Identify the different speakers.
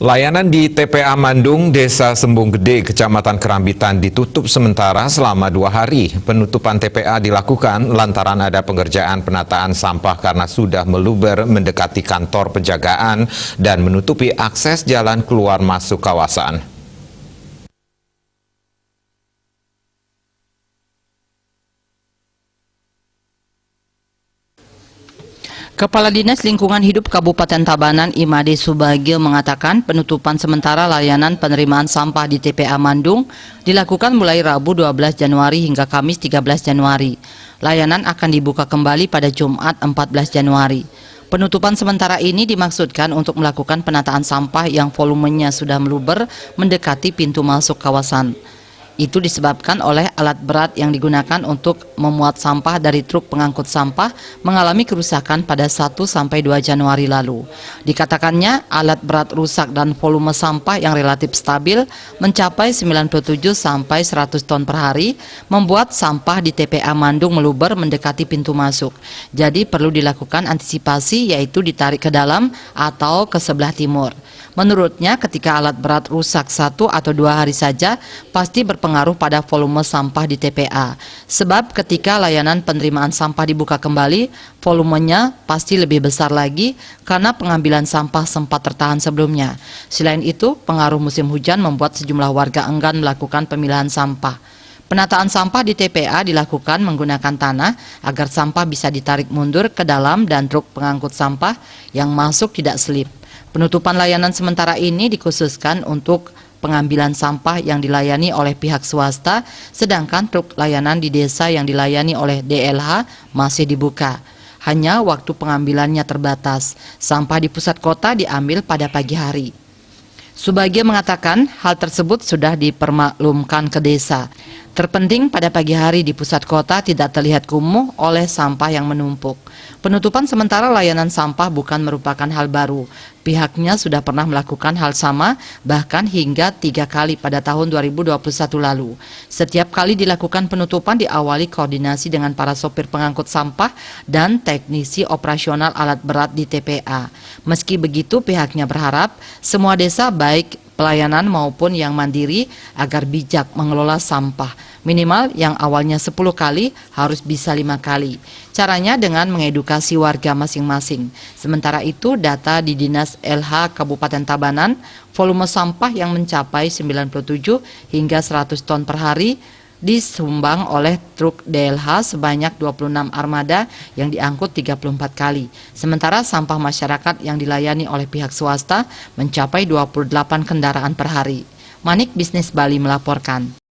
Speaker 1: Layanan di TPA Mandung, Desa Sembung Gede, Kecamatan Kerambitan ditutup sementara selama 2 hari. Penutupan TPA dilakukan lantaran ada pengerjaan penataan sampah karena sudah meluber mendekati kantor penjagaan dan menutupi akses jalan keluar masuk kawasan.
Speaker 2: Kepala Dinas Lingkungan Hidup Kabupaten Tabanan Imade Subagio mengatakan penutupan sementara layanan penerimaan sampah di TPA Mandung dilakukan mulai Rabu 12 Januari hingga Kamis 13 Januari. Layanan akan dibuka kembali pada Jumat 14 Januari. Penutupan sementara ini dimaksudkan untuk melakukan penataan sampah yang volumenya sudah meluber mendekati pintu masuk kawasan. Itu disebabkan oleh alat berat yang digunakan untuk memuat sampah dari truk pengangkut sampah mengalami kerusakan pada 1–2 Januari lalu. Dikatakannya alat berat rusak dan volume sampah yang relatif stabil mencapai 97–100 ton per hari membuat sampah di TPA Mandung meluber mendekati pintu masuk. Jadi perlu dilakukan antisipasi, yaitu ditarik ke dalam atau ke sebelah timur. Menurutnya, ketika alat berat rusak 1 atau 2 hari saja pasti berpengaruh pada volume sampah di TPA. Sebab ketika layanan penerimaan sampah dibuka kembali, volumenya pasti lebih besar lagi karena pengambilan sampah sempat tertahan sebelumnya. Selain itu, pengaruh musim hujan membuat sejumlah warga enggan melakukan pemilahan sampah. Penataan sampah di TPA dilakukan menggunakan tanah agar sampah bisa ditarik mundur ke dalam dan truk pengangkut sampah yang masuk tidak selip. Penutupan layanan sementara ini dikhususkan untuk pengambilan sampah yang dilayani oleh pihak swasta, sedangkan truk layanan di desa yang dilayani oleh DLH masih dibuka. Hanya waktu pengambilannya terbatas. Sampah di pusat kota diambil pada pagi hari. Subagio mengatakan hal tersebut sudah dipermaklumkan ke desa. Terpenting pada pagi hari di pusat kota tidak terlihat kumuh oleh sampah yang menumpuk. Penutupan sementara layanan sampah bukan merupakan hal baru. Pihaknya sudah pernah melakukan hal sama, bahkan hingga 3 kali pada tahun 2021 lalu. Setiap kali dilakukan penutupan diawali koordinasi dengan para sopir pengangkut sampah dan teknisi operasional alat berat di TPA. Meski begitu, pihaknya berharap semua desa baik pelayanan maupun yang mandiri agar bijak mengelola sampah. Minimal yang awalnya 10 kali harus bisa 5 kali. Caranya dengan mengedukasi warga masing-masing. Sementara itu, data di Dinas LH Kabupaten Tabanan, volume sampah yang mencapai 97 hingga 100 ton per hari disumbang oleh truk DLH sebanyak 26 armada yang diangkut 34 kali. Sementara sampah masyarakat yang dilayani oleh pihak swasta mencapai 28 kendaraan per hari. Manik Bisnis Bali melaporkan.